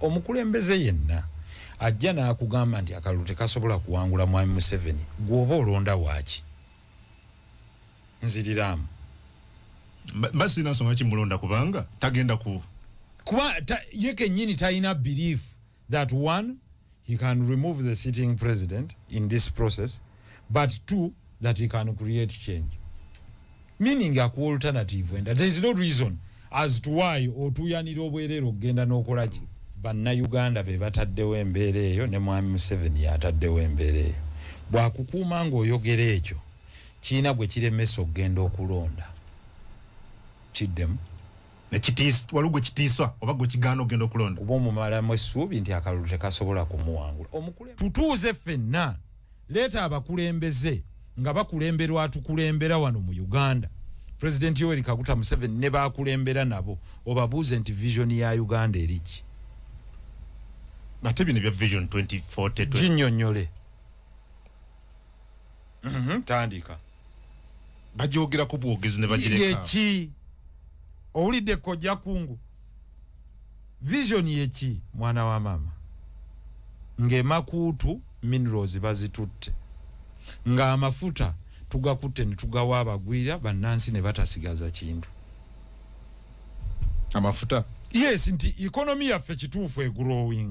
omukulembeze yenna ajja n'akugamba nti akalulu tekasobola kuwangula mwami Museveni gwoba olonda waaki nziriramu basi nasonga kimulonda kubanga tagenda kuba ye kennyini talina belief that one he can remove the sitting president in this process, but two, that he can create change. Meaning a alternative, and there is no reason as to why otuyanira obwerero genda n'okolaji banna Uganda be bataddewo embeera eyo ne mwami Museveni ataddewo embeera eyo bwakukuuma ng'oyogera ekyo kiina gwe kiremesa okugenda okulonda kiddemu walugwe kitiiswa oba gwe kigaana okugenda okulonda kuba omumalamu essuubi nti akalulu tekasobola kumuwangula tutuuze ffenna leeta abakulembeze nga bakulemberwa atukulembera wano mu Uganda. President Yoweri Kaguta Museveni ne bakulembera nabo obabuuze nti vision ya Uganda eriki ate bino bya vision 2040 kinnyonnyole tandika bajogera ku bwogezi ne bagireka yeki owulidde kojja kungu vision yeki mwana wa mama ng'emakuutu minerals bazitutte nga amafuta tugakutte ne tugawa abagwira bannansi ne batasigaza kintu amafuta yes nti economy yaffe kituufu e growing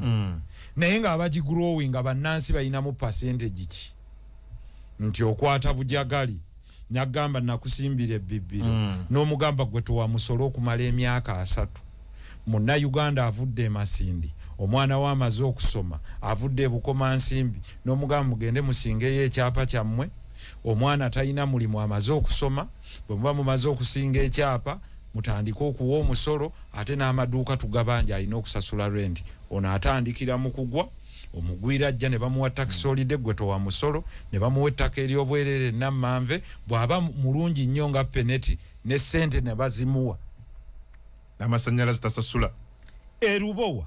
naye nga abaji growing bannansi bayinamu percentage ki nti okwata bujagali nyagamba nakusimbira ebbibiro n'omugamba gwe tuwa musolo okumala emyaka 3 munna Uganda avudde Masindi omwana wa amaze okusoma avudde Bukoma Nsimbi n'omugamba mugende musingeyo ekyapa kyammwe omwana talina mulimu amaze okusoma bwe muba mumaze okusinga ekyapa mutandika okuwa omusolo ate n'amaduuka tugabanja alina okusasula rent ono atandikira mu kugwa omugwira ajja ne bamuwa tax holiday gwe towa musolo ne bamuwa ettaka ery'obwerere nammanve bw'aba mulungi nnyo nga peneti ne ssente ne bazimuwa amasanyalaze tasasula erubowa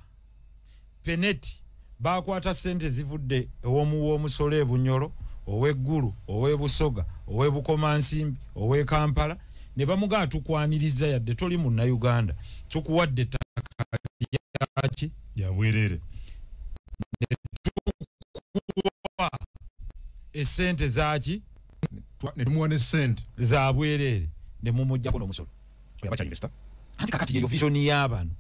peneti bakwata ssente zivudde ew'omusolo e Bunyoro ow'eggulu ow'ebusoga ow'ebukoma nsimbi ow'e Kampala ne bamugaa tukwaniriza yadde toli munna Uganda tukuwadde ettaka lyaki ya bwerere esente zaki ne tumuwa ne sente za bwerere ne mumujjako n'omusolo yabacha investor anti kakati yeyo vision y'abantu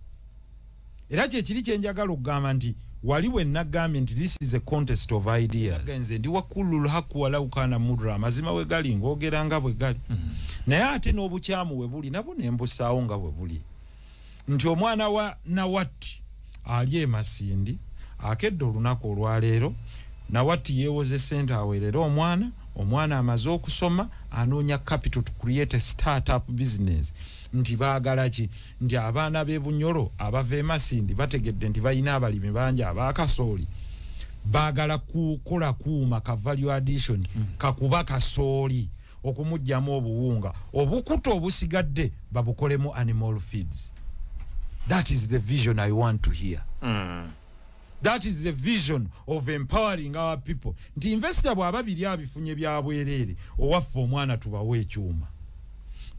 era kyekiri kyenjagala okugamba nti waliwo ennagambye nti this is a contest of ideas genze ndi wakululu hakuwala ukana mudra amazima we gali ngogera nga bwe gali naye ate n'obukyamu we buli nabo nembusaawo nga bwe buli nti omwana wa Nawati ali e Masindi akedde olunaku olwaleero Nawati yeewoze ssente aweerera omwana amaze okusoma anoonya capital to create a startup business nti baagala ki nti abaana b'e Bunyoro abava e Masindi bategedde nti balina abalimi bangi abakasooli baagala kukola kuuma ka value addition kakuba kasooli okumugyamu obuwunga obukuto obusigadde babukolemu animal feeds. That is the vision I want to hear. That is the vision of empowering our people. Nti investor bw'aba biri abifunye bya bwerere owaffe omwana tubawe ekyuma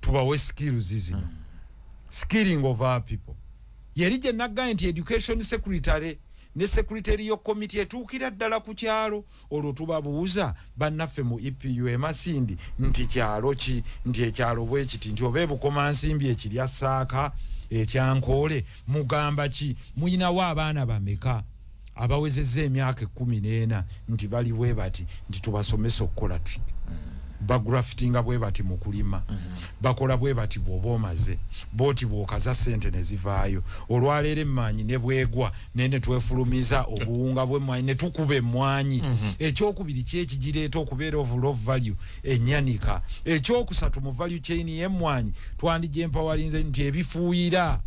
tubawe skills zino skilling of our people. Yeri gye nagamba nti education secretary ne secretary yo committee etuukira ddala ku kyalo olwo tubabuuza bannaffe mu EPU e Masindi nti kyalo ki nti ekyalo bwe kiti nti oba Bukoma Nsimbi ekirya Saaka ekyankole mugamba ki muyinawo abaana bameka abawezezza emyaka 14 nti bali bwe bati nti tubasomesa okukola bagraftinga bwe bati mu kulima bakola bwe bati bw'oba omaze boti bw'okaza ssente ne zivaayo olwaleero emmanyi ne bwegwa nene twefulumiza obuwunga bw'emmanyi ne tukuba emmwanyi ekyokubiri kyekigireeta okubeera of value ennyanika ekyokusatu mu value chain y'emmwanyi twandigyempawerinze nti ebifuuyira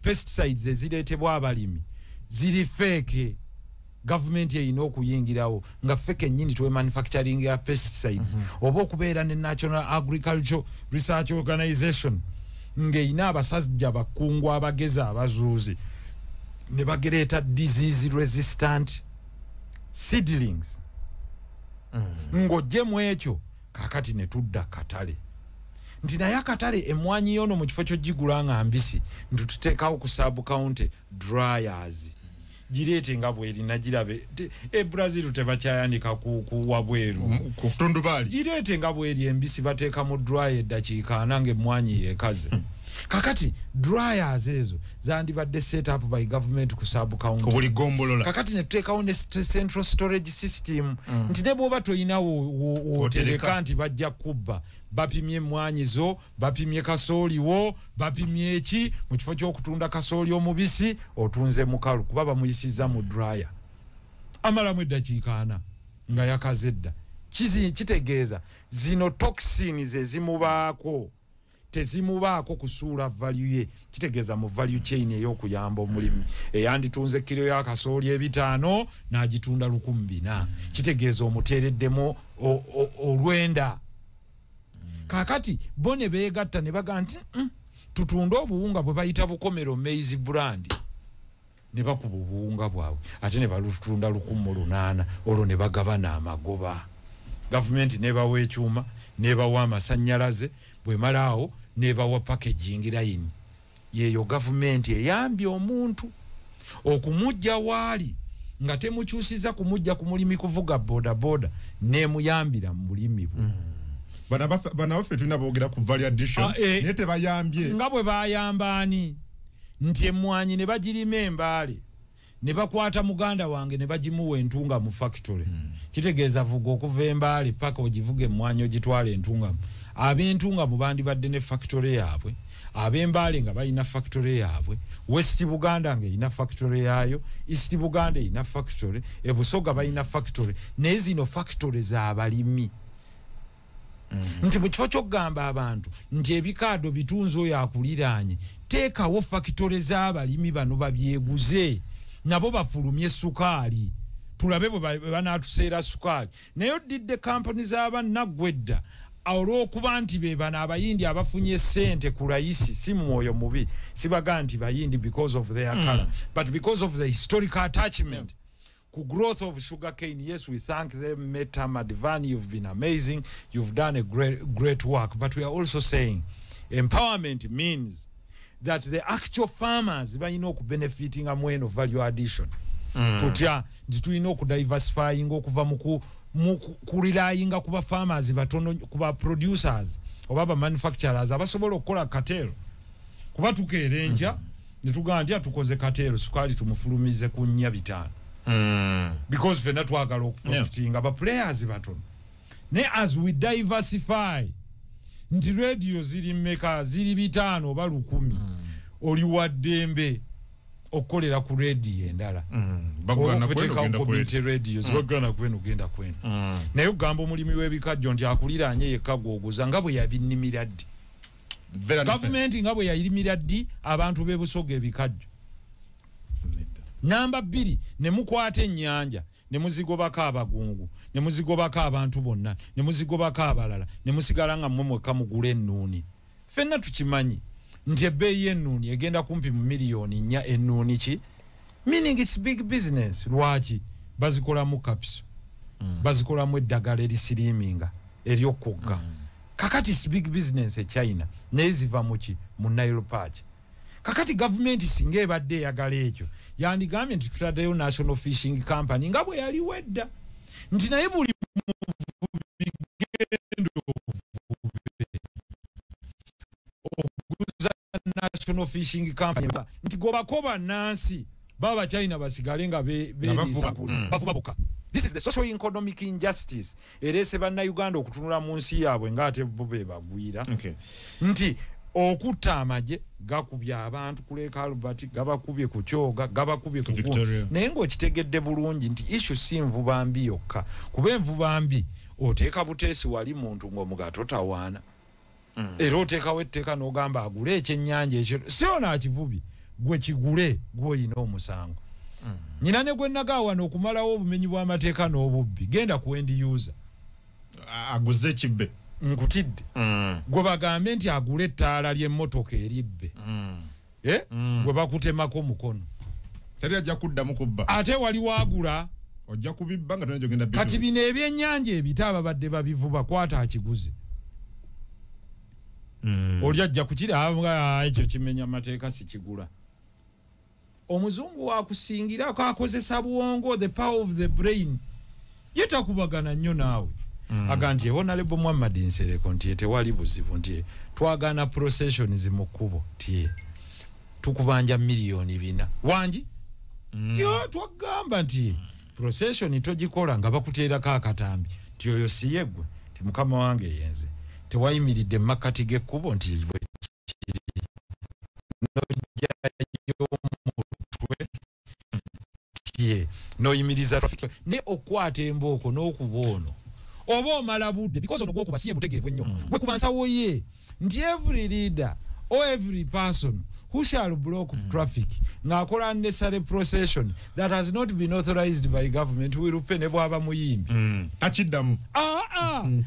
pesticides ezireetebwa abalimi ziri fake government yeyina okuyingirawo nga feke nnyini tuwe manufacturing ya pesticides oba okubeera ne National Agricultural Research Organization ng'eyina abasajja bakungu abagezi abazuuzi ne bagereeta disease resistant seedlings ng'ojje mu ekyo kakati ne tudda katale nti naye akatale emmwanyi yono mu kifo kyo gigula nga mbisi ntuteekawo ku sub county dryers gireete nga bweri nagirabe Brazil tebakyayandika ku wabweru ku tundubali gireete nga bweri embisi bateeka mu dryer eddakiika anange emmwanyi yekaze kakati dryers ezo zandibadde set up by government ku sub county ko buli gombolola kakati ne tuteekawo ne central storage system nti ne bw'oba toyinawo otereka nti bajja kubba bapimye emmwanyi zo bapimye kasooli wo bapimye eki mu kifo ky'okutunda kasooli omubisi otunze mukalu kuba bamuyisiza mu dryer amalamu eddakiika 4 nga yakaze dda kitegeeza zino toxins ezimubaako tezimubaako kusuula value ye kitegeeza mu value chain ey'okuyamba omulimi eyanditunze kilo ya kasooli 5 n'agitunda 1,400 kitegeeza omuteereddemu olwenda kakati bone beegatta ne baga nti tutunda obuwunga bwe bayita bukomero maize brand ne bakuba obuwunga bwabwe ate ne balutunda 1,800 olwo ne bagabana amagoba government ne bawa ekyuma ne bawa amasannyalaze bwe malaawo ne bawa packaging line yeyo government eyambye omuntu okumujja waali nga temukyusiza kumujja ku mulimi kuvuga boda ne muyambira mu bulimi bwe bana baffe tulina boogera ku value addition naye tebayambye nga bwe bayambaani nti emmwanyi ne bagirima embaale ne bakwata muganda wange ne bagimuwa entunga mu factory kitegeeza vuga okuva embaale paka ogivuga emmwanyi ogitwala entunga ab'entunga mu bandibadde ne factory yaabwe ab'embaale nga balina factory yaabwe West Buganda nga erina factory yaayo East Buganda erina factory ebusoga balina factory naye zino factory z'abalimi nti mu kifo ky'okugamba abantu nti ebikaado bitunzi oyo akuliraanye teekawo factory z'abalimi bano babyeguze nabo bafulumye sukaali tulabe bwe banaatuseera sukaali naye oddidde kampani z'abannaggwedda olw'okuba nti be bano abayindi abafunye ssente ku layisi si mwoyo mubi sibaga nti bayindi because of their color but because of the historical attachment ku growth of sugarcane. Yes, we thank them. Meta Madivani, you've been amazing, you've done a great work, but we are also saying empowerment means that the actual farmers balina okubenefiting amweno value addition tutya nti tulina okudiversifying okuva mu kulilayinga kuba farmers batono kuba producers oba ba manufacturers abasobola okukola katero kuba tukeerenja ne tugandya tukoze katero sukali tumufulumize ku 4-5 because fena twagala okuprofiting aba players batono ne as we diversify nti radio ziri mmeka ziri 5 oba 10 oli waddembe okolera ku radio endala bagana kwenu genda kwenu naye ogamba omulimi w'ebikajjo nti akuliraanye yekka gwoguza nga bwe yabinnimira ddi gavumenti nga bwe yayirimira ddi abantu b'ebusoga ebikajjo namba 2 ne mukwata ennyanja ne muzigobako abagungu ne muzigobako abantu bonna ne muzigobako abalala ne musigala nga mmwe mwekka mugula ennuuni fenna tukimanyi nti ebbeeyi y'ennuuni egenda kumpi mu miliyoni 4 ennuuni ki meaning it's big business lwaki bazikolamu kapso bazikolamu eddagala erisiriiminga eryokugga kakati it's big business e China naye ziva muki mu Nile Patch kakati government singa ebadde eyagala ekyo yandigambye nti tutaddeyo National Fishing Company nga bwe yali wedda nti naye buli bigendo okuguza National Fishing Company nti gobakoba nansi baba China basigale nga bavubabuka. This is the socio-economic injustice erese banna Uganda okutunula mu nsi yaabwe ngate bo be bagwira nti okutta amaje gakubya abantu kuleka Albert gabakubye ku kyoga gabakubye ku naye ng'okitegedde bulungi nti issue si nvuba mbi yokka kuba envuba mbi oteeka buteesi wali muntu ng'omugato tawaana era oteekawo etteeka n'ogamba agule ekyennyanja ekyo siona akivubi gwe kigule gw'oyina omusango nyina ne gwe nagawano okumalawo obumenyi bw'amateeka n'obubbi genda ku end user aguze kibbe nkutidde gwe bagambe nti agule ettaala ly'emmotoka eribbe gwe bakutemako mukono teri ajja kuddamu kubba ate wali waagula ojja kubibba nga tonajja genda bitu kati bino ebyennyanja ebita ababadde babivuba kwata akiguze oli ajja kukira ekyo kimenya amateeka sikigula. Omuzungu wakusingirako akozesa buwongo, the power of the brain, yetakubagana nnyo naawe. Aga nti Honorable Muhammad Nsereko nti tewali buzibu nti twagana procession mu kkubo nti tukubanja milioni 4 wangi tio twagamba nti procession togikola nga bakuteerako akatambi nti oyo siyegwe nti mukama wange yenze tewayimiridde makati g'ekkubo nti noyimiriza traffic ne okwata embooko n'okubono oba omala budde because ono gwokuba siye mutegeevu ennyo gwe kubansawo ye nti every leader or every person who shall block traffic ng'akola unnecessary procession that has not been authorized by government will pay ne bwaba muyimbi takiddamu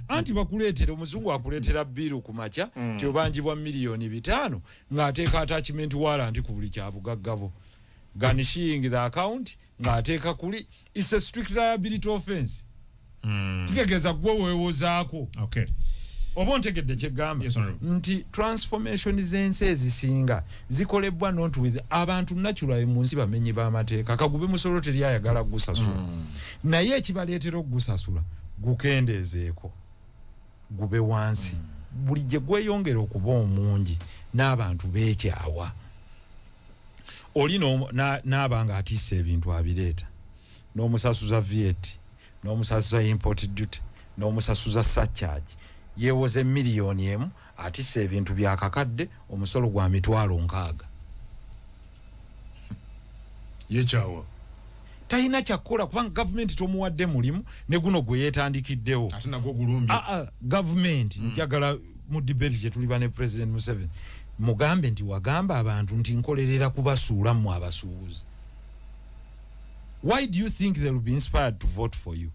anti bakuleetera omuzungu akuleetera biru ku makya ti obanjibwa milioni 5 ng'ateeka attachment warrant ku buli kyabugaggabo garnishing the account ng'ateeka kuli is a strict liability offense. Kitegeeza gwe weewozaako. Okay. Oba ontegedde kyegamba nti transformation z'ensi ezisinga zikolebwa not with abantu naturally mu nsi bamenyi b'amateeka kagube musolo teri ayagala gusasula naye ekibaleetera okugusasula gukendeezeeko gube wansi buli gye gweyongera okuba omungi n'abantu beekyawa oli n'abanga atisse ebintu abireeta n'omusasuza VAT n'omusasuza import duty n'omusasuza surcharge yewoze milioni emu atisse ebintu byakakadde omusolo gwa mitwalo 6 yechawa tayina kyakola kubanga government tomuwadde mulimu ne guno gwe yeetandikiddewo ate nagwo gulumbi government njagala mu debate gye tuli bane President Museveni mugambe nti wagamba abantu nti nkolerera kubasuula mu abasuubuzi. Why do you think they will be inspired to vote for you?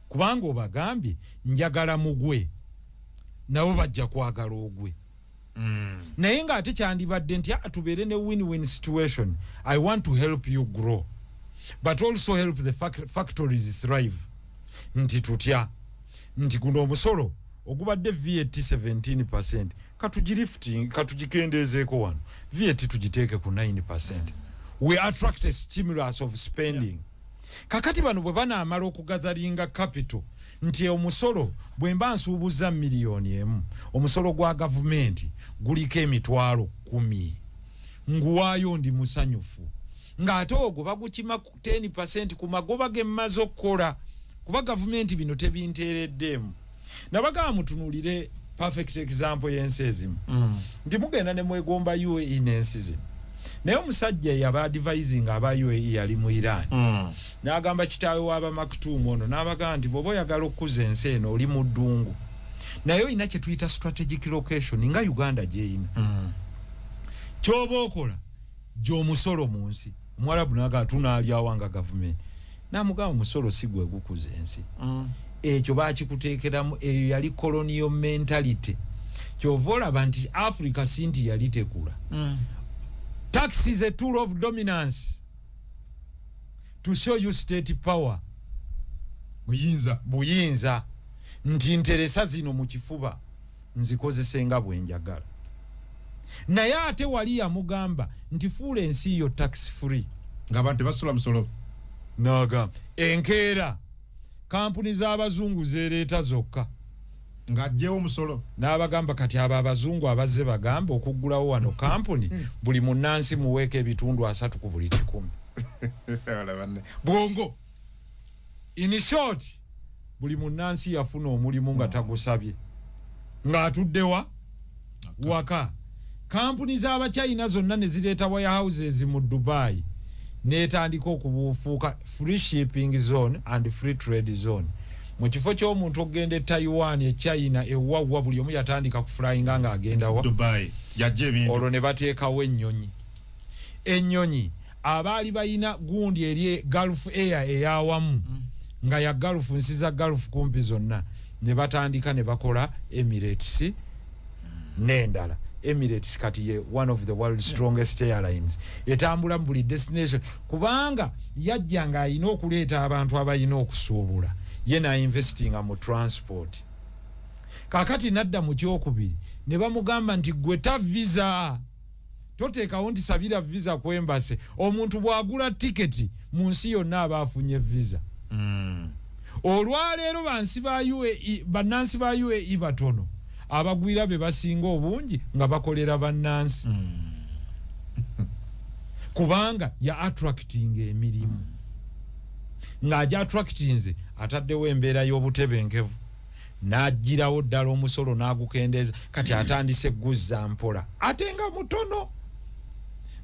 Kubanga obagambye njagala mugwe nabo bajja kwagala ogwe. Naye nga ate kyandibadde nti tubeere ne win-win situation. I want to help you grow but also help the factories thrive. Nti tutya nti guno omusolo ogubadde VAT 17% katugilifting katugikendeezeeko wano VAT tugiteeke ku 9%. We attract a stimulus of spending. Kakati bano bwe banaamala okugatharinga capital nti omusolo bwe mba nsuubuza milioni emu omusolo gwa gavumenti guliko emitwalo 10 nguwaayo ndi musanyufu ng'ate ogwo bagukima 10% ku magoba ge mmaze okukola kuba gavumenti bino tebinteereddemu. Nabagamba mutunuulire perfect example y'ensi ezimu nti mugenda ne mwegomba UAE n'ensi zimu naye omusajja yaba advising aba UAE yali mu Iran n'agamba kitaawe w'aba Maktoum ono n'abagamba nti bw'oba oyagala okukuza ensi eno oli mu ddungu naye olina kye tuyita strategic location nga Uganda gyeyina ky'oba okola gy'omusolo mu nsi. Omwarabu n'agamba tunaalyawo gavumenti n'amugamba omusolo si gwe gukuza ensi ekyo baakikuteekeramu eyo yali colonial mentality ky'ova olaba nti Africa sinti yali tekula. Tax is a tool of dominance to show you state power. Buyinza nti nteresa zino mu kifuba nzikozese nga bwe njagala. Naye ate wali yamugamba nti fuula ensi yo tax free ng'abantu basula musolo n'agamba enkeera kampuni z'abazungu zeereeta zokka ng'aggyewo omusolo n'abagamba kati abo abazungu abazze bagamba okuggulawo wano kampuni buli munnansi muweeka ebitundu 3 ku buli 10 bwongo. In short buli munnansi yafuna omulimu nga tagusabye ng'atuddewa waka. Kampuni z'Abachina zonna ne zireeta warehouses mu Dubai n'etandika okubuufuuka free shipping zone and free trade zone. Mu kifo ky'omuntu okugenda Taiwan China ewawa buli omu yatandika kuflyinga ng'agenda wa Dubai yajja ebintu olwo ne bateekawo ennyonyi abaali bayina gundi eri Gulf Air eyawamu nga ya Gulf nsi za Gulf kumpi zonna ne batandika ne bakola Emirates n'endala. Emirates kati ye one of the world's strongest airlines etambula mu buli destination kubanga yajja nga alina okuleeta abantu abalina okusuubula ye na investing mu transport kakati nadda mu kyokubiri ne bamugamba nti gwe ta visa toteekawo nti sabira visa ku embassy omuntu bw'agula tiketi mu nsi yonna aba afunye visa olwaleero bannansi ba UAE batono abagwira be basinga obungi nga bakolera bannansi kubanga ya attracting emirimu ng'aja attractinze ataddewo embeera y'obutebenkevu n'agirawo ddala omusolo n'agukendeeza kati atandise guzza mpola ate nga mutono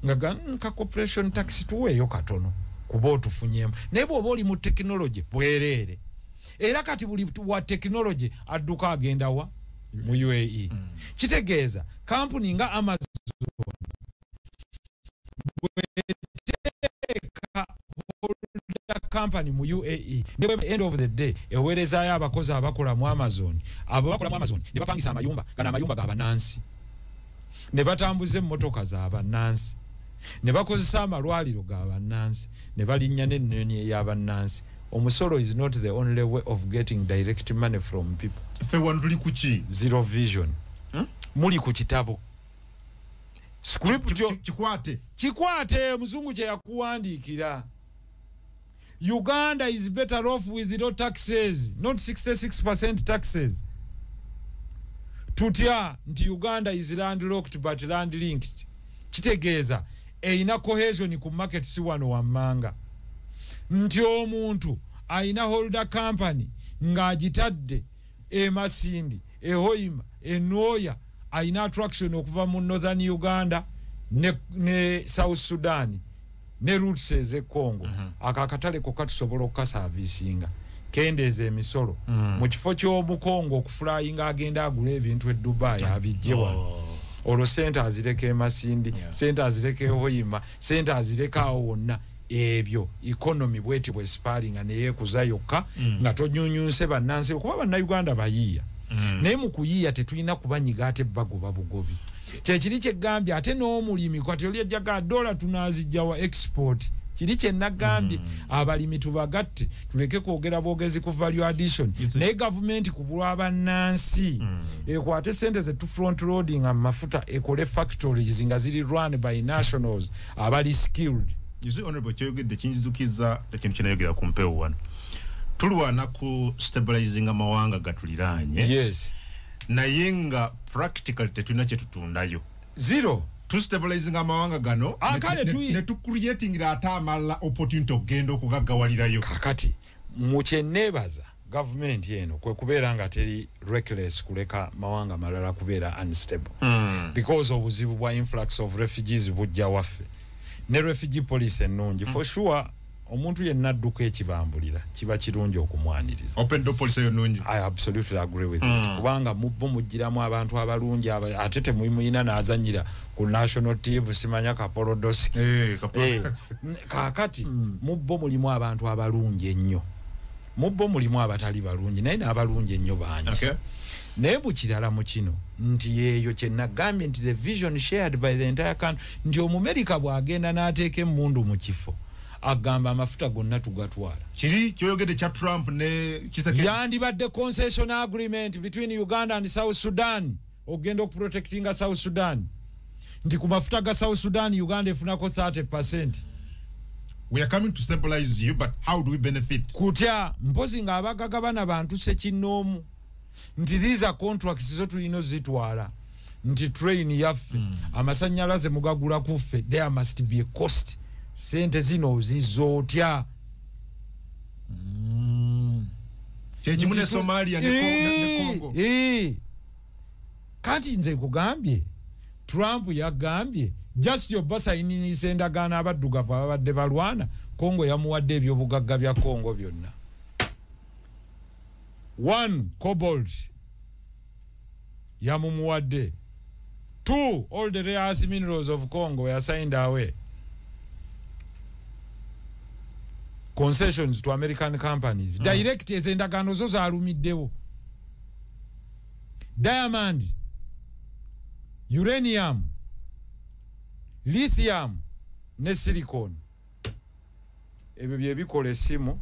nga ka corporation tax tuweeyo katono kuba otufunyemu naye bw'oba oli mu tekinologi bwereere era kati buli wa tekinologi adduka agenda wa mu UAE kitegeeza kampuni nga Amazon bweteeka company mu UAE end of the day eweerezaayo abakozi abakola mu Amazon abo bakola mu Amazon ne bapangisa amayumba gana amayumba g'abannansi ne batambuza emmotoka z'abannansi ne bakozesa amalwaliro g'abannansi ne balinnya n'ennyonyi ey'abannansi omusolo is not the only way of getting direct money from people fe wanduli kuki zero vision muli ku kitabo script kikwate muzungu kye yakuwandiikira Uganda is better off with no taxes, not 66% taxes. Tutya nti Uganda is landlocked but land-linked. Kitegeeza eina cohesion ku market si wano wammanga. Nti omuntu aina holder company ng'agitadde Masindi, Hoima, Noya aina attraction okuva mu Northern Uganda ne South Sudan. Ne roots eze Congo akakatale ko katusobola okukasavisinga kendeeze emisolo mu kifo ky'omukongo okuflyinga agenda agula ebintu e Dubai abijjewa olwo sente azireke Masindi sente azireke Hoima sente azireke awo wonna ebyo economy bweti bwe sparinga neyeekuza yokka nga tonyunyunse bannansi okuba bannayuganda bayiiya naye mu kuyiiya tetulina kubanyiga ate bagoba bugobi kyekiri kyegambye ate n'omulimi kwati oli ejjaga dola tunazijja wa export kiri kye nagambye abalimi tubagatte tuleke kwogera bwogezi ku value addition naye gavumenti ku bw'abannansi ekwate sente ze tu front loading amafuta ekole factories nga ziri run by nationals abali skilled. You see, honorable kyogedde kinjizukiza ekintu kinayogera ku mpewo wano tulwana ku stabilizing amawanga gatuliraanye yes naye nga practically tetulina kye tutundayo zero to stabilizing amawanga gano ne tu creating ate amala opportunity okugenda okugaggawalirayo kakati mu kyenneebaza government yeno kwe kubeera nga teri reckless kuleka mawanga malala kubeera unstable because obuzibu bwa influx of refugees bujja waffe ne refugee policy ennungi for sure omuntu yenna adduka ekibambulira kiba kirungi okumwaniriza open door policy ennungi I absolutely agree with it kubanga mubbo mujjiramu abantu abalungi ate temuyina n'azanyira ku national team simanya kapolodosi kakati mubbo mulimu abantu abalungi ennyo mubbo mulimu abatali balungi naye n'abalungi ennyo bangi naye bukirala mu kino nti yeeyo kye nagambye nti the vision shared by the entire country nti Omumerika bw'agenda n'ateeka emmundu mu kifo agamba amafuta gonna tugatwala kiri kyoyogedde kya Trump ne Kiseke yandibadde concession agreement between Uganda and South Sudan ogenda okuprotectinga South Sudan nti ku mafuta ga South Sudan Uganda efunako 30%. We are coming to stabilize you, but how do we benefit? Kutya mpozi nga abagagabana bantu sekinoomu nti these are contracts zo tulina zitwala nti train yaffe amasannyalaze mugagula kuffe there must be a cost sente zino zizotya kyekimune Somalia ne Congo kati nze kugambye Trump yagambye just your basa inisa endagaano abaddugavu ababadde balwana Congo yamuwadde ebyobugagga bya Congo byonna 1 cobalt yamumuwadde 2 all the rare earth minerals of Congo were signed away concessions to American companies direct ezendagaano zo zaalumiddewo diamond uranium lithium ne silicon ebyo bye bikola essimu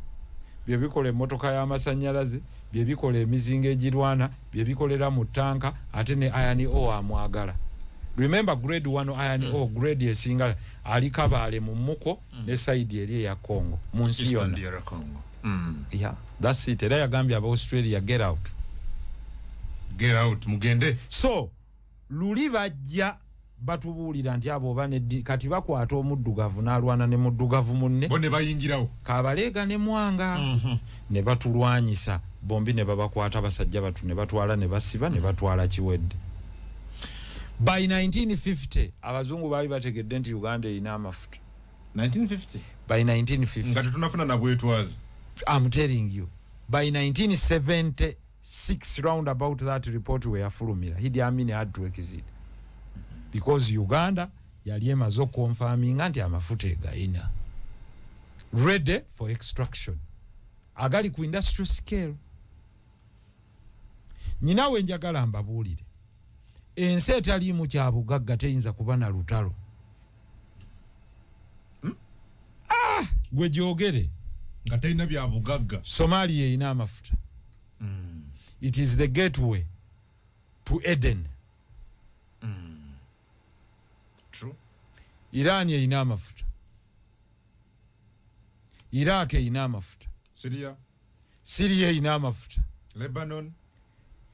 bye bikola emmotoka y'amasanyalaze, bye bikola emizinga egirwana, bye bikolera mu tanka, ate ne iron ore amwagala. Remember grade 1 iron ore grade esinga ali Kabale mu Muko ne side eri ya Congo munsi yonna. Yeah, that's it. Era yagambye aba Australia get out. Get out mugende. So luli bajja batubuulira nti abo bane kati bakwata omuddugavu n'alwana ne muddugavu munne. Bone bayingirawo. Kabaleega ne Mwanga. Ne batulwanyisa bombi ne babakwata basajja batu ne batwala ne basiba ne batwala Kiwedde. By 1950 abazungu bali bategedde nti Uganda ina amafuta. 1950. By 1950. Ngati tunafuna na bwetwazi. I'm telling you. By 1976 round about that report were fulumira. Idi Amin had to exit. Because Uganda yali emazo confirming anti amafuta egaina. Ready for extraction. Agali ku industrial scale. Ninawe njagala mbabuulire. Ensi etaliimu kya bugagga teyinza kuba na lutalo. Gwe gyogere. Nga teyina bya bugagga. Somalia ina amafuta. It is the gateway to Eden. True. Iran ina amafuta. Iraq ina amafuta. Syria ina amafuta.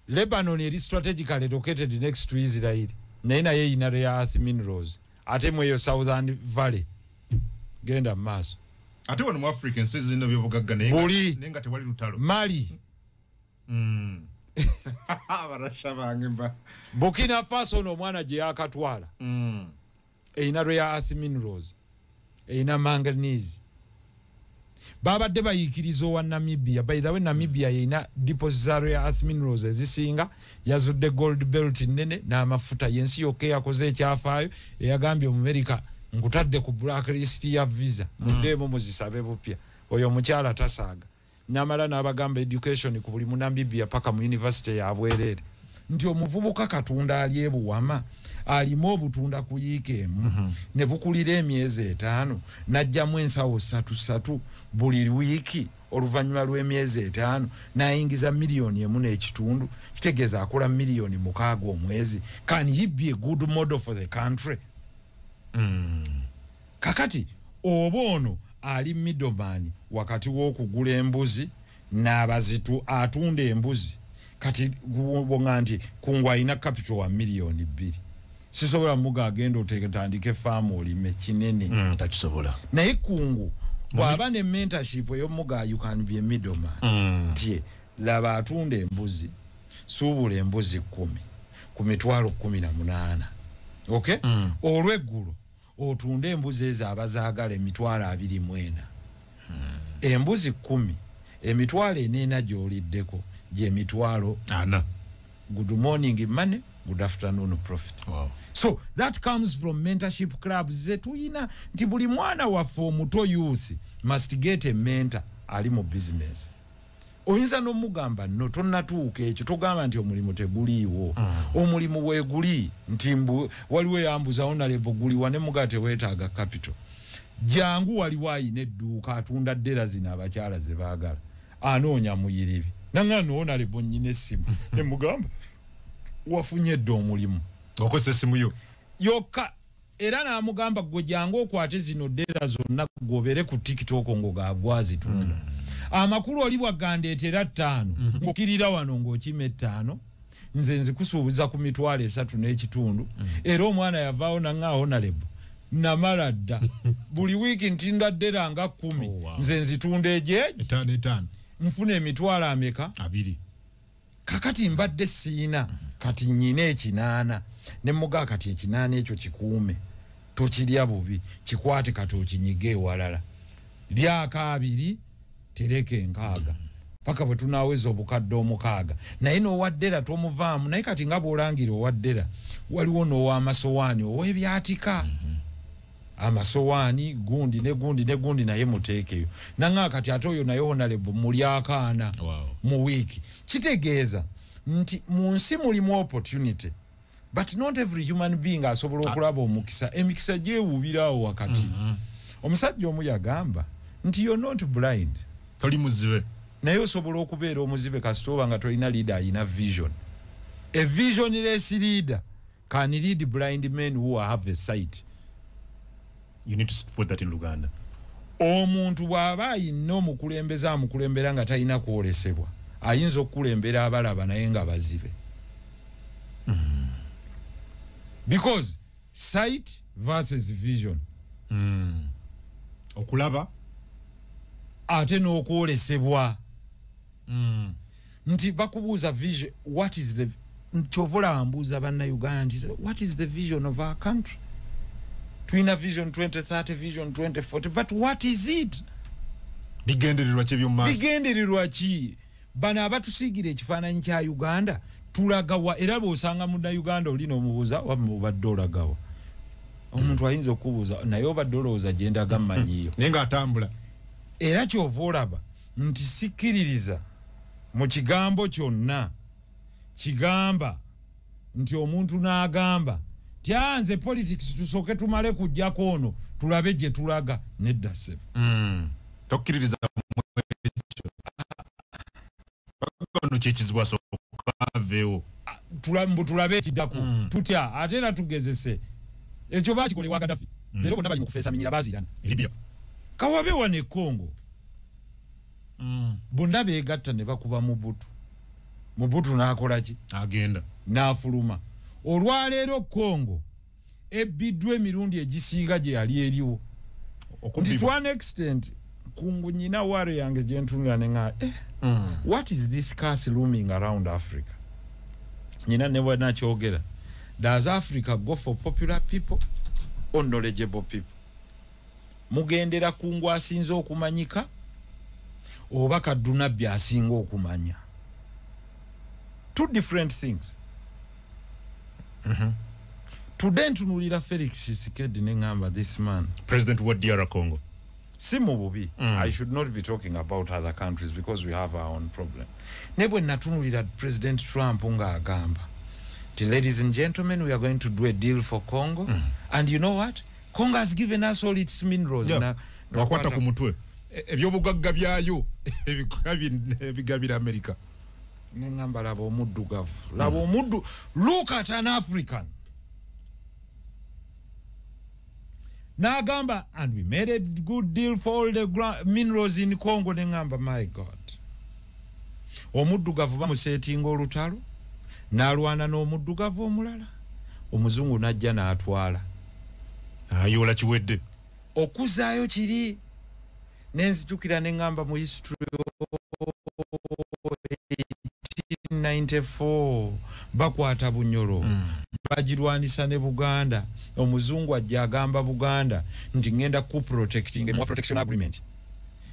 Lebanon is strategically located next to Israel. Naina ye ina rare earth minerals. Ate mweyo Southern Valley. Genda maso. Ate wano mu African season no byobugagga nenga tewali lutalo. Mali. Barasha bangemba. Burkina Faso no mwana je akatwala. Ina rare earth minerals. Ina manganese. Baba deba yikirizo wa Namibia. By the way, Namibia ina deposits rare earth minerals ezisinga yazudde gold belt nene na amafuta yensi yoke yakoze ekyafayo eyagambye mu America nkutadde ku blacklist ya visa mudemo muzisabe bupya oyo mukyala tasaga nyamala n'abagamba education ku buli mu Namibia paka mu university ya Bwerere nti omuvubuka katunda ali ebuwama alimo obutunda kuyiikemu ne bukulira emyezi 5 najjamu ensawo 3 buli wiiki oluvanyuma lw'emyezi 5 nayingiza $1.1 million kitegeeza akola $6 omwezi. Can he be a good model for the country? Kakati obono ali middleman wakati w'okugula embuzi n'abazitu atunda embuzi kati bonga nti kungu alina capital wa $2 sisobola muga agenda otekatandike farm olime kinene takisobola naye kungu bwaba ne mentorship ey'omuga you can be a middleman tie laba atunda embuzi suubula embuzi 10 ku $18,000 okay olweggulo otunda embuzi ezo abazaagala $24,000 embuzi 10 $4,000 gy'oliddeko gye $4,000 good morning money, good afternoon profit. Wow. So that comes from mentorship clubs zetuina nti buli mwana waffe omuto youth must get a mentor ali mu business. Oyinza n'omugamba no tonnatuuka ekyo togamba nti omulimu teguliiwo. Omulimu weeguli nti waliwo yambuza honorable guliwa ne mugate weetaaga capital. Jangu waliwo ayina edduuka atunda ddera zino abakyala ze baagala anoonya muyiribi nangano honorable nnyina essimu ne mugamba wafunye ddo omulimu okozesa essimu yo yokka era n'amugamba gwe jangu okwate zino ddera zonna gobere ku TikTok ngo gaagwazitunda amakulu oli bwagandeetera 5 ngukirira wano ng'okime 5 nze nzikusuubiza ku $3.5 era omwana yavaawo nang'aho honorable namala dda buli wiiki ntinda ddera nga 10 nze nzitunda ejeje 5 nfuna emitwalo ameka 2 kakati mbadde siina kati nnyina 8 ne muga kati 8 ekyo kikuume tokirya bubi kikwate kati okinyige ewalala lyaka 2 tereke 6 paka bwe tunaaweza obukadde 6 naye n'owaddera tomuvaamu naye kati nga bw'olangira owaddera waliwo n'ow'amasowaani ow'ebyatika amasowaani gundi naye muteekeyo nanga kati ate oyo naye honorable mulyakaana mu wiiki kitegeeza nti mu nsi mulimu opportunity but not every human being asobola okulaba omukisa emikisa gyewuubiraawo wakati omusajja omu yagamba nti you're not blind toli muzibe naye osobola okubeera omuzibe kasitoba nga tolina leader ayina vision. A visionless leader can lead blind men who have a sight. You need to put that in Luganda. Omuntu bw'aba ayina omukulembeze amukulembera nga talina kwolesebwa ayinza okukulembera abalaba naye nga bazibe. Because sight versus vision. Okulaba ate n'okwolesebwa. Nti bakubuuza vision, what is the chovola ambuuza banna Uganda nti what is the vision of our country? Twina vision 2030, vision 2040, but what is it? Bigendererwa kye by'omumaaso. Bigendererwa ki? Bana abatusiigire ekifaananyi kya Uganda tulagawa era bw'osanga munna Uganda olina omubuuza wabadde olagawa. Omuntu ayinza okubuuza naye obadde olowooza gye ndaga mmanyiyo. Naye ng'atambula. Era kyova olaba nti sikkiririza mu kigambo kyonna kigamba nti omuntu n'agamba tyanze politics tusooke tumale kujjako ono tulabe gye tulaga nedda ssebo. Tokkiririza ono kyekizibwa sokaveewo tulabe ekiddako tutya ate era tugezese ekyo baakikolewa Gaddafi leero bonna bali mu kufeesa minyira baazirana Libya kawabe wano e Congo bonna beegatta ne bakuba Mobutu n'akola ki? agenda n'afuluma. Olwaleero Congo ebbiddwa emirundi egisinga gye yali eriwo. Nti to an extent kungu nyina wari yange gye ntunula ne nga what is this curse looming around Africa? Nyina ne bwe nakyogera. Does Africa go for popular people or knowledgeable people? Mugendera kungu asinze okumanyika oba Kadunabbi asinga okumanya? Two different things. Today ntunulira Felix Tshisekedi ne ngamba this man President wa DR Congo si mu bubi. I should not be talking about other countries because we have our own problem. Ne bwe natunulira President Trump nga agamba ladies and gentlemen, we are going to do a deal for Congo and you know what? Congo has given us all its minerals. Wakwata ku mutwe ebyobugagga byayo ebigabira America. Nengamba laba omuddugavu. Laba omuddu. Look at an African. Nagamba, and we made a good deal for all the minerals in Congo. Nengamba, my God. Omuddugavu bamusetinga olutalo. Nalwana n'omuddugavu omulala. Omuzungu najja n'atwala. Ayola kiwedde. Okuzaayo kiri. Nenzijukira nengamba mu history 1994 bakwata Bunyoro bagirwanisa ne Buganda. Omuzungu ajja agamba Buganda nti ngenda ku protecting more protection agreement.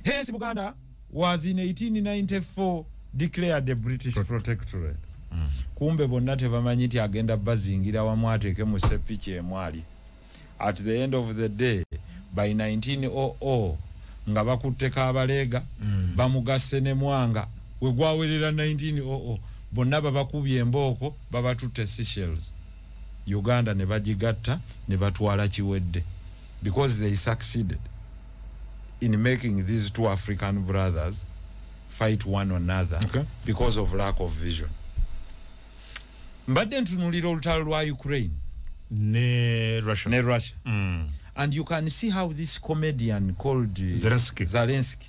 Hence Buganda was in 1894 declared a British protectorate. Kumbe bonna tebamanyi nti agenda bazingira wamu ateeke mu sepiki emwali. At the end of the day by 1900 nga bakutte Kabalega bamugasse ne Mwanga we gwawerera 1900 bonna babakubye embooko babatutte Seychelles. Uganda ne bagigatta ne batwala kiwedde because they succeeded in making these two African brothers fight one another because of lack of vision. Mbadde ntunulira olutalo lwa Ukraine ne Russia. And you can see how this comedian called Zelensky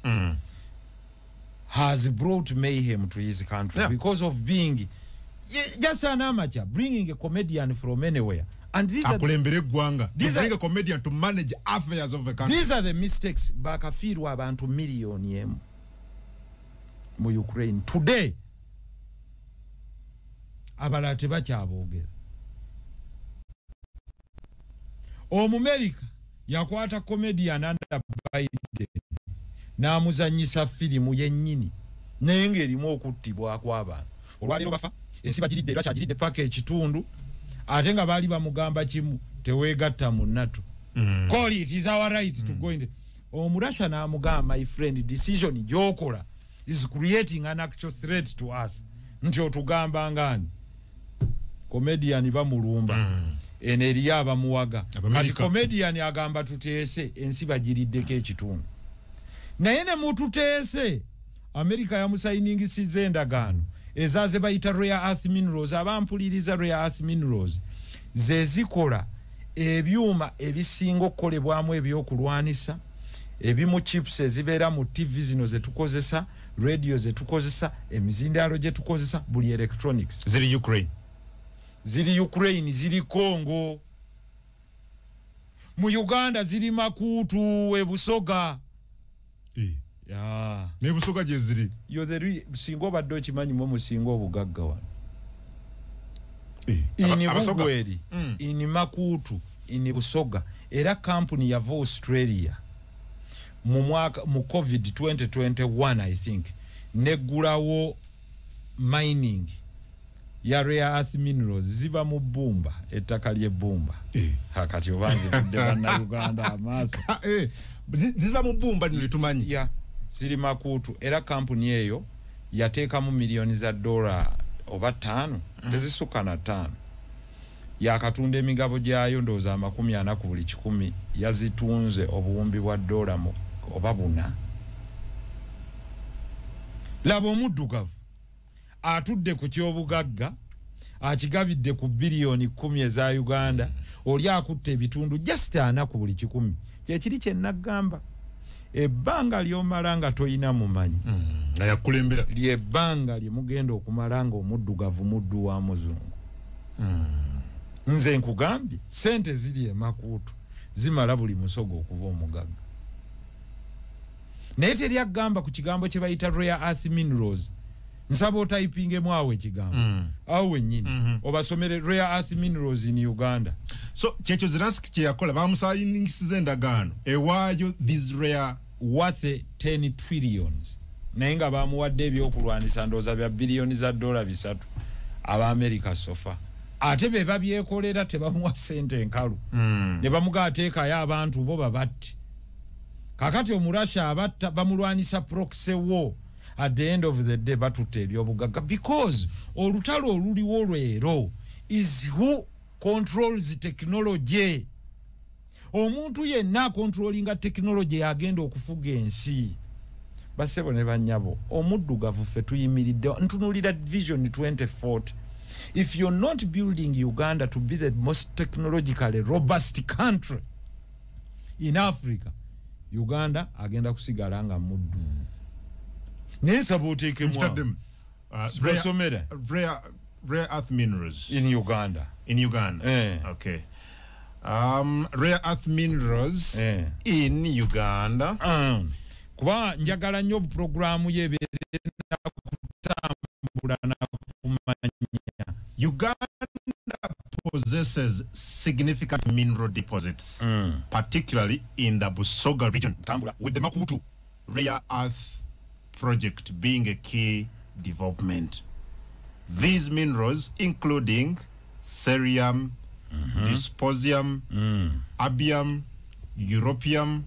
has brought mayhem to his country because of being just an amateur, bringing a comedian from anywhere. And these are bring a comedian to manage affairs of the country. These are the mistakes bakafirwa abantu million yemu mu Ukraine today. Abala tebakyabogera. Omumerika yakwata comedian under Biden n'amuzanyisa firimu yennyini naye ng'erimu okuttibwa kw'abantu. Olwaleero bafa ensi bagiridde bakyagiridde paka ekitundu ate nga baali bamugamba kimu teweegatta mu NATO. Call it is our right to go in. Omurasha n'amugamba my friend decision gy'okola is creating an actual threat to us. Nti otugamba ngani comedian bamulumba eneriya abamuwaga kati comedian agamba tuteese ensi bagiriddeko ekitundu naye ne mututeese America ya musainingi endagaano ezaze bayita rare earth minerals abampuliriza rare earth minerals zezikola ebyuma ebisinga okukolebwamu ebyokulwanisa ebimu chips ezibeera mu TV zino zetukozesa radio zetukozesa emizindaalo gye tukozesa buli electronics ziri Ukraine ziri Congo mu Uganda ziri Makutu ebusoga ya ne busoga gye ziri yo the singo baddo kimanyi mu musingo obugagga wano ini Bugweri ini Makutu ini busoga era company ya Australia mu COVID 2021 I think negulawo mining ya rare earth minerals ziba mu Bumba ettaka lye Bumba hakati obanze kudde bana Uganda amaso ziba mu Bumba nile tumanyi ya ziri Makutu era company eyo yateeka mu milioni za dola oba 5 tezisuka na 5 yakatunda emigabo gyayo ndoza 40 ku buli 100 yazitunze obuwumbi bwa dola mu oba buna labo muddugavu atudde ku kyobugagga akigabidde ku bilioni 10 eza Uganda oli akutte ebitundu just 4 ku buli 100 kyekiri kye nagamba ebbanga lyomalanga toyina mumanyi na yakulembera lyebbanga lyemugenda okumalanga omuddugavu muddu wa muzungu nze nkugambye sente ziri e Makutu zimala buli musogo okuva omugagga naye teryagamba ku kigambo kye bayita rare earth minerals nsaba otypingemu awo ekigambo awo wennyini obasomere rare earth minerals in Uganda so kyekyo Zelensky kye yakola bamusayiningisiza endagaano ewaayo these rare worth 10 trillions naye nga bamuwadde ebyokulwanisa ndooza bya bilioni za dola 3 aba America sofa ate be babyekolera tebamuwa sente enkalu ne bamugaateekayo abantu bo babatte kakati omurasha abatta bamulwanisa proxy war at the end of the day batutte ebyobugagga because olutalo oluliwo lwero is who controls technology omuntu yenna controllinga technology agenda okufuga ensi basebo ne banyabo omuddugavu fe tuyimiridde ntunulira vision 2040 if you're not building Uganda to be the most technologically robust country in Africa Uganda agenda kusigala nga muddu nesaba oteekemu rare earth minerals in Uganda okay rare earth minerals in Uganda kuba njagala nnyo programu yebeere na kutambula na kumanya Uganda possesses significant mineral deposits particularly in the Busoga region with the Makutu rare earth project being a key development. These minerals including cerium, dysprosium, erbium, europium,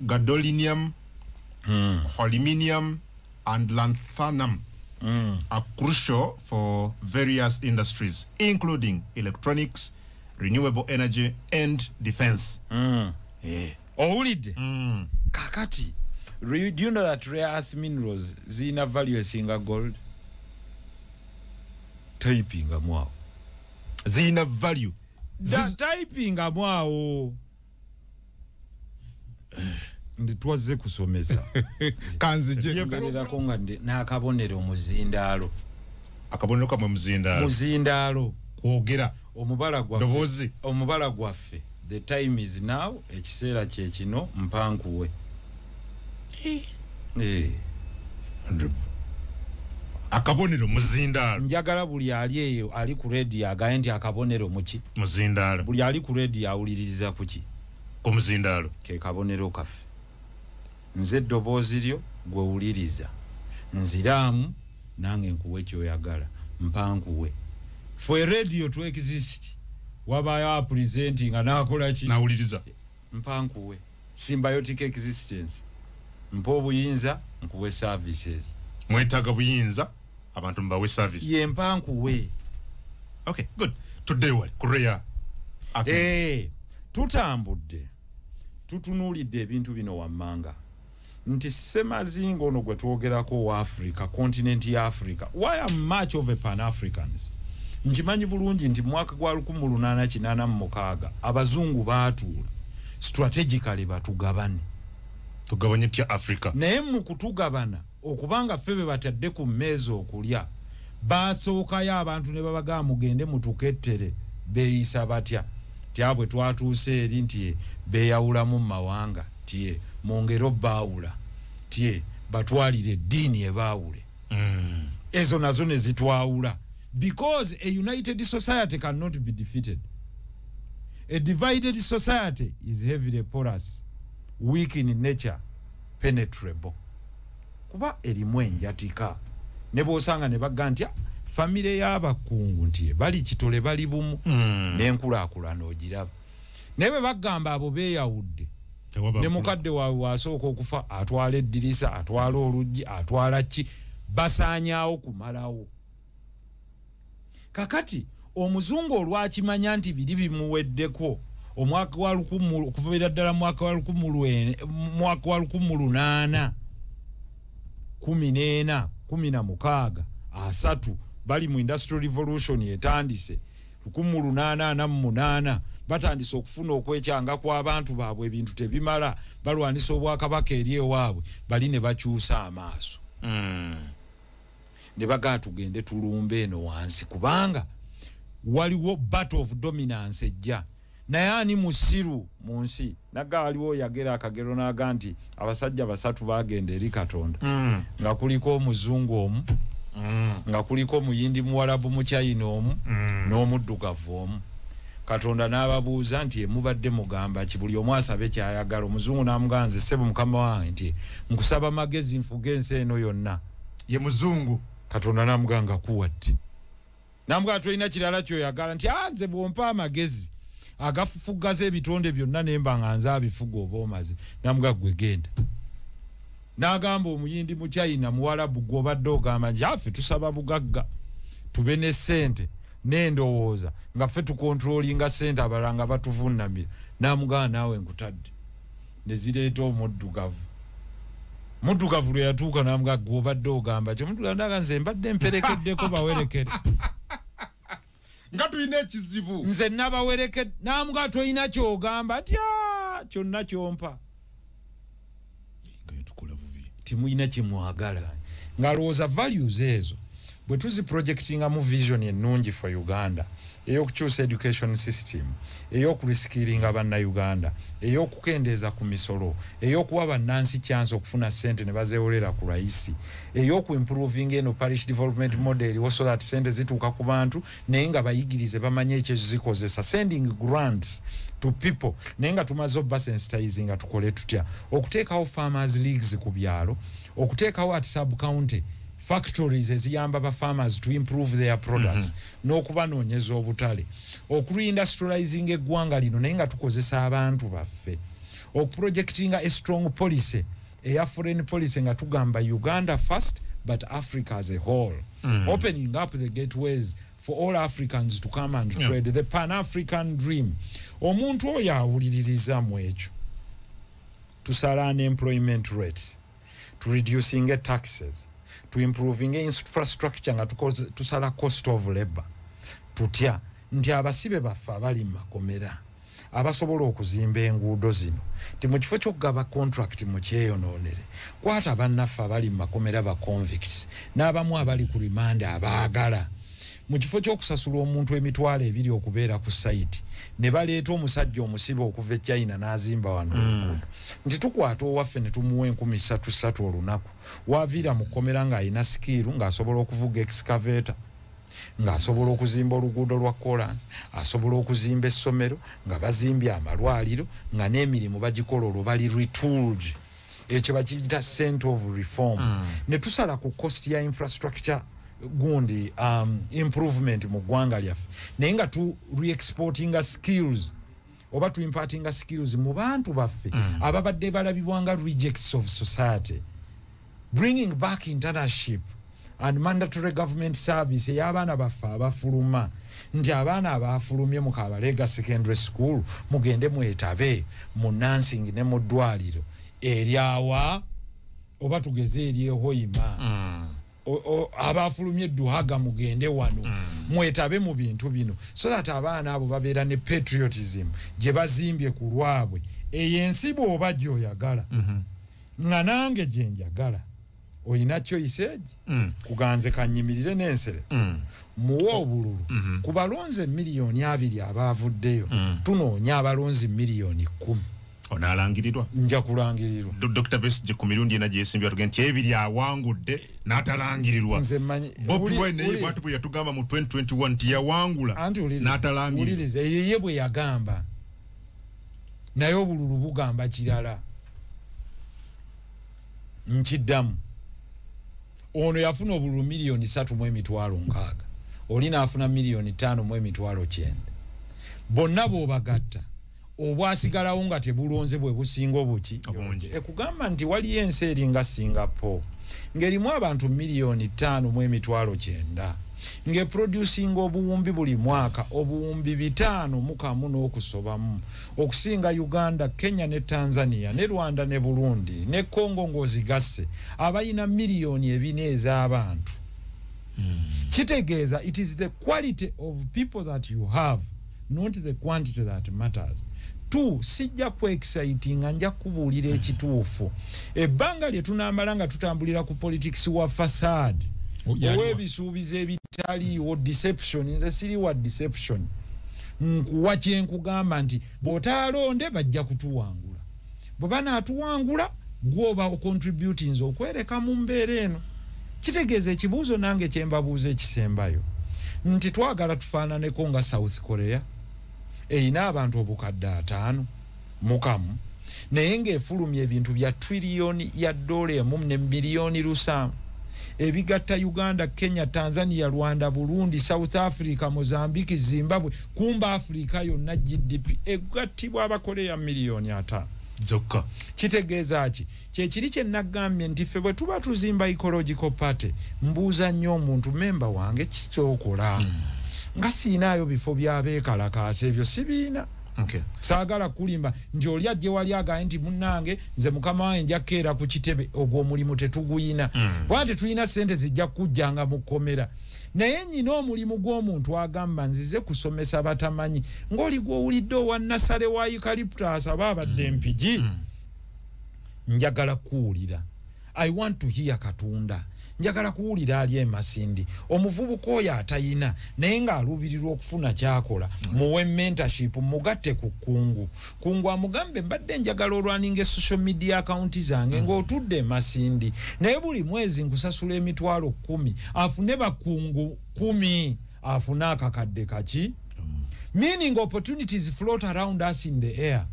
gadolinium, holyminium and lanthanum are crucial for various industries including electronics, renewable energy and defense. Owulidde kakati do you know that rare earth minerals zina value esinga gold? Typing amwao zina value typing amwao ndi twaze kusomesa kanzije yekalirako nga n'akabonero muzindaalo akabonero kamwe muzindaalo kwogera omubala gwaffe the time is now ekiseera kye kino mpankuwe akabonero muzindaalo njagala buli ali eyo ali ku radio agaye nti akabonero muki muzindaalo buli ali ku radio awuliriza kuki ku muzindaalo ke kabonero kaffe nze ddoboozi lyo gwe wuliriza nziraamu nange nkuwe kyoyagala mpankuwe for a radio to exist wabaayo presenting anaakola ki nawuliriza mpankuwe symbiotic existence mpa obuyinza nkuwe services mwetaaga buyinza abantu mbawe service ye mpankuwe okay good today what korea tutambudde tutunuulidde ebintu bino wammanga nti Semazinga ono gwe twogerako wa Africa, continent ya Africa. Why am much of a Pan-Africanist? Njimanyi bulungi nti mwaka gwa 1886 abazungu baatuula strategically batugabane. Tugabanye tya Africa. Naye mu kutugabana okubanga febe batadde ku mmeeza okulya basookayo abantu ne babaga mugende mutukettere beeyisa batya tyabwe twatuuse eri nti beeyawulamu mu mawanga tie mongero baawula tie batwalire eddiini ebaawule ezo nazo ne zitwawula because a united society cannot be defeated. A divided society is heavily porous, weak in nature, penetrable. Kuba erimu enjatika ne bosanga ne bagantya family y'abakungu nti bali kitole bali bumu n'enkulaakulana ogiraba nebe bagamba abo beeyawudde ne mukadde waabwe asooka okufa atwala eddirisa atwala oluggi atwala ki basaanyaawo kumalawo. Kakati omuzungu olwakimanya nti biri bimuweddeko omwaka wa 1000 okuva ddala mwaka wa 1814 14 asatu bali mu industrial revolution etandise 1888 batandise okufuna okwekyanga kw'abantu baabwe ebintu tebimala balwanisa obwakabaka eri ewaabwe bali ne bakyusa amaaso ne bagaa tugende tulumbe eno wansi kubanga waliwo battle of dominance ejja naye ani musiru mu nsi naga waliwo yagera akagero naga nti abasajja basatu bagenda eri Katonda nga kuliko omuzungu omu nga kuliko muyindi muwarabu mu China omu n'omuddugavu omu. Katonda n'ababuuza nti mubadde mugamba ki buli omu asabe kyayagala. Omuzungu n'amuganze ssebo mukama wange nti nkusaba magezi nfuge ensi eno yonna. Ye muzungu. Katonda n'amuganga kuwadde n'amugamba tolina kirala kyoyagala nti nze bwompa amagezi agafufugaza ebitonde byonna nemba nga nze abifuga oba omaze. N'amugamba gwe genda. N'agamba omuyindi mu China muwarabu gw'obadde ogamba nti affe tusaba bugagga tube ne ssente n'endowooza nga ffe tukontrolinga ssente abalala nga batuvunnamira. N'amugamba naawe nkutadde ne zireeta omuddugavu. Muddugavu lwe yatuuka n'amugamba gw'obadde ogamba kyo. Muddugavu n'agamba nze mbadde mperekeddeko bawerekere nga tulina ekizibu nze nabawerekedde. N'amugamba tolina kyogamba nti kyonna kyompa timuyina kimwagala ngalowooza values ezo bwe tuzi projectinga mu vision ennungi for Uganda ey'okukyusa education system ey'okureskillinga bannayuganda ey'okukendeeza ku misolo ey'okuwa bannansi chance okufuna ssente ne bazeewolera ku layisi ey'okuimproving eno parish development model so that ssente zituuka ku bantu naye nga bayigirize bamanye ekyo zikozesa sending grants to people naye nga tumaze obasensitizing nga tukole tutya okuteekawo farmers leagues ku byalo okuteekawo at sub county factories eziyamba ba farmers to improve their products n'okubanoonyeza obutale oku-reindustrializing eggwanga lino naye nga tukozesa abantu baffe okuprojectinga a strong policy eya foreign policy nga tugamba Uganda first but Africa as a whole opening up the gateways for all Africans to come and trade the Pan-African dream. Omuntu oyo awuliririza mu ekyo tusala unemployment rates to reducing taxes to improving infrastructure nga tusala cost of labor tutya nti abasibe baffe abali mu makomera abasobola okuzimba enguudo zino ti mu kifo ky'okugaba contract mu kyeyonoonere kwata bannaffe abali mu makomera ba convicts n'abamu abali ku remand abaagala mu kifo ky'okusasula omuntu emitwalo 2 okubeera ku site ne baleeta omusajja omusibe okuva e China n'azimba wano nti tukwata owaffe ne tumuwa 3,300 olunaku waaviira mu kkomera ng'alina skill ng'asobola okuvuga excavator ng'asobola okuzimba oluguudo lwa kolansi asobola okuzimba essomero nga bazimbye amalwaliro nga n'emirimu bagikola olwo bali retooled ekyo bakiyita center of reform ne tusala ku cost ya infrastructure gundi improvement mu ggwanga lyaffe naye nga tu re-exportinga skills oba tu impartinga skills mu bantu baffe ababadde balabibwanga rejects of society bringing back internship and mandatory government service ey'abaana baffe abafuluma nti abaana abafulumye mu Kabalega secondary school mugende mwetabe mu nursing ne mu ddwaliro eryawa oba tugeze eri ehoima abafulumye edduhaga mugende wano mwetabe mu bintu bino so that abaana abo babeera ne patriotism gye bazimbye ku lwabwe eyensi bw'oba gy'oyagala nga nange gye njagala oyina choice egi kuganze kanyimirire n'ensere muwa obululu ku balonzi miliyoni 2 abaavuddeyo tunoonya abalonzi miliyoni 10 onalangirirwa nja kulangirirwa Dr. Besigye ku mirundi ena gyesimbye atugenti ebiri awangudde n'atalangirirwa Bobi Wine naye bwatu bwe yatugamba mu 2021 nti yawangula n'atalangirirwa yeye bwe yagamba naye obululu bugamba kirala nkiddamu ono yafuna obululu miliyoni 3.6 oli naafuna miliyoni 5.9 bonna b'obagatta obwasigalawo nga tebulonze bwe businga obuki ekugamba nti waliyo ensi eringa Singapore ng'erimu abantu miliyoni 5.9 ng'eproducing obuwumbi buli mwaka obuwumbi 5 n'okusobamu okusinga Uganda, Kenya ne Tanzania ne Rwanda ne Burundi ne Congo ng'ozigasse abayina miliyoni 4 ez'abantu kitegeeza it is the quality of people that you have not the quantity that matters. 2 sijja ku exciting anja kubuulira ekituufu ebbanga lye tunambala nga tutambulira ku politics wa facade ow'ebisuubizo ebitaliiwo deception nze siri wa deception nkuwa kye nkugamba nti bw'otaalonde bajja kutuwangula bwe banaatuwangula gwoba ocontributinze okwereka mu mbeera eno kitegeeza ekibuuzo nange kye mbabuuza ekisembayo nti twagala tufaananeko nga South Korea eyina abantu obukadde 5 mukamu naye ng'efulumya ebintu bya triliyoni ya $1 ne miliyoni 7 ebigatta Uganda, Kenya, Tanzania, Rwanda, Burundi, South Africa, Mozambique, Zimbabwe kumba Afrika yonna GDP egattibwa abakoleya miliyoni 5 zokka kitegeeza ki kyekiri kye nagambye nti ffe bwe tuba tuzimba ecological party mbuuza nnyo omuntu memba wange kikyokola nga siinaayo bifo byabeekalakaasa ebyo sibiina saagala kulimba nti oli ajje wali agaye nti munnange nze mukama wange njakkeera ku kitebe ogwo omulimu tetuguyina kuba tetulina ssente zijja kujjanga mu kkomera naye nnyina omulimu gw'omuntu agamba nzize kusomesa batamanyi ng'oli gw'owulidde owa nasale wa eucalyptus aba abadde mpigi njagala kuwulira I want to hear Katonda njagala kuwulira ali emasindi omuvubuka oyo atayina naye ng'aluubirirwa okufuna kyakola muwe mentorship mugatte ku kungu amugambe mbadde njagala olwaninga social media account zange ng'otudde emasindi naye buli mwezi nkusasula emitwalo 10 afune bakungu 10 afune akakadde kaki meaning opportunities float around us in the air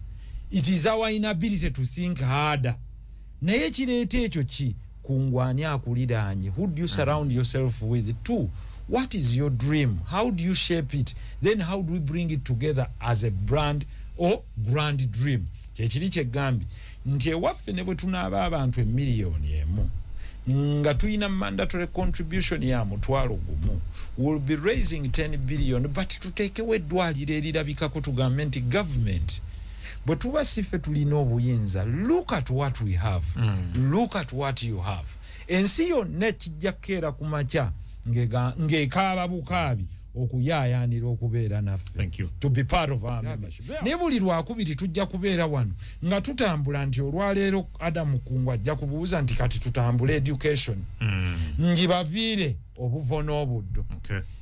it is our inability to think harder naye kireeta ekyo ki kungwani akuliranye who do you surround yourself with? 2 what is your dream? How do you shape it? Then how do we bring it together as a brand or grand dream? Kyekiri kyegambi nti ewaffe ne bwe tunaaba abantu emiliyoni emu nga tuyina mandatory contribution ya $1,000 we'll be raising 10 billion but tuteekewo eddwaliro erirabikako tugambe nti government bwe tuba sife tulina obuyinza look at what we have look at what you have ensi yonna kijja kkeera ku makya ng'ekaaba bukaabi okuyaayaanira okubeera naffe to be part of our membership ne buli lwakubiri tujja kubeera wano nga tutambula nti olwaleero Adamu Kungu ajja kubuuza nti kati tutambule education njibaviire obuvo n'obuddo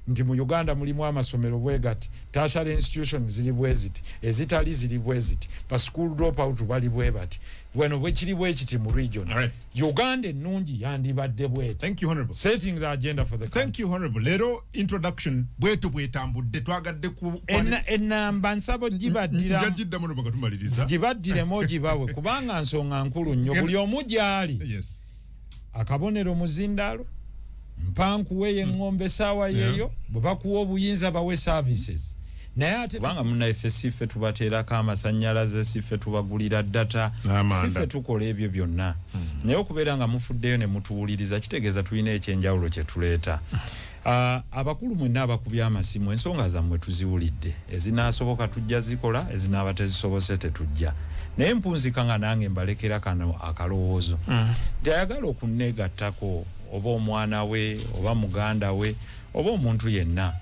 nti mu Uganda mulimu amasomero bwegati tertiary institutions ziri bweziti ezitali ziri bweziti pa school dropout bali bwebati weno bwekiri bwekiti mu region Uganda ennungi yandibadde bweti. Thank you honorable. Setting the agenda for the country. Thank you honorable. Lero introduction bwetu bwetambudde twagadde ku enamba nsabo gibaddira njajidda muno bagatumaliriza gibaddire moji bawe kubanga nsonga nkulu nnyo buli omujali yes akabonero muzindalo mpankuwe y'engombe sawa yeyo bwe bakuwa obuyinza bawe services naye ate kubanga muna FSF tubateerako amasannyalaze sife tubagulira data sife tukola ebyo byonna naye okubeera nga mufuddeyo ne mutuwuliriza kitegeeza tulina ekyenjawulo kye tuleeta abakulu mwenna abakubya amasimu ensonga zammwe tuziwulidde ezinaasoboka tujja zikola ezinaaba tezisobose tetujja naye mpunzikanga nange mbalekera kano akalowoozo ayagala okunneegattako oba omwana we oba muganda we oba omuntu yenna.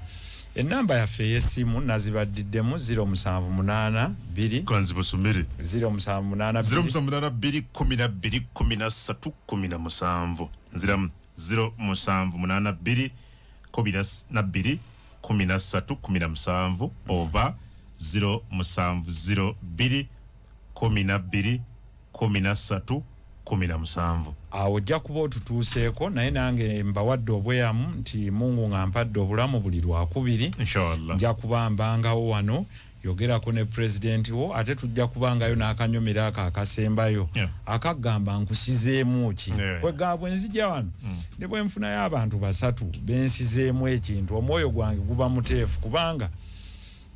Enamba yaffe ey'essimu nazibaddiddemu 078 2 kanzi busumire 078 2 12 13 17 nziramu 078 2 13 17 oba 0702 12 13 17. Awo ojja kuba otutuuseeko naye nange mbawadde obweyamu nti Mungu ng'ampadde obulamu buli lwakubiri. Inshallah. Nja kubambangawo wano yogerako ne president wo ate tujja kubangayo n'akanyomero ako akasembayo akagamba nkusizeemu ki bwe nzija wano ne bwe nfunayo abantu basatu bensizeemu ekintu omwoyo gwange guba muteefu kubanga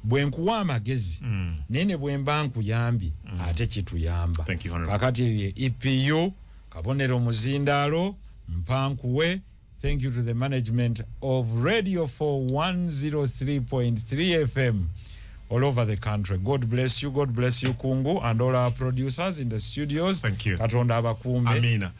bwe nkuwa amagezi nene bwe mba nkuyambye ate kituyamba. Kakati EPU Kabonero Muzindaalo mpankuwe. Thank you to the management of Radio 4 FM all over the country. God bless you, Kungu, and all our producers in the studios. Thank you. Katonda abakuume. Amina.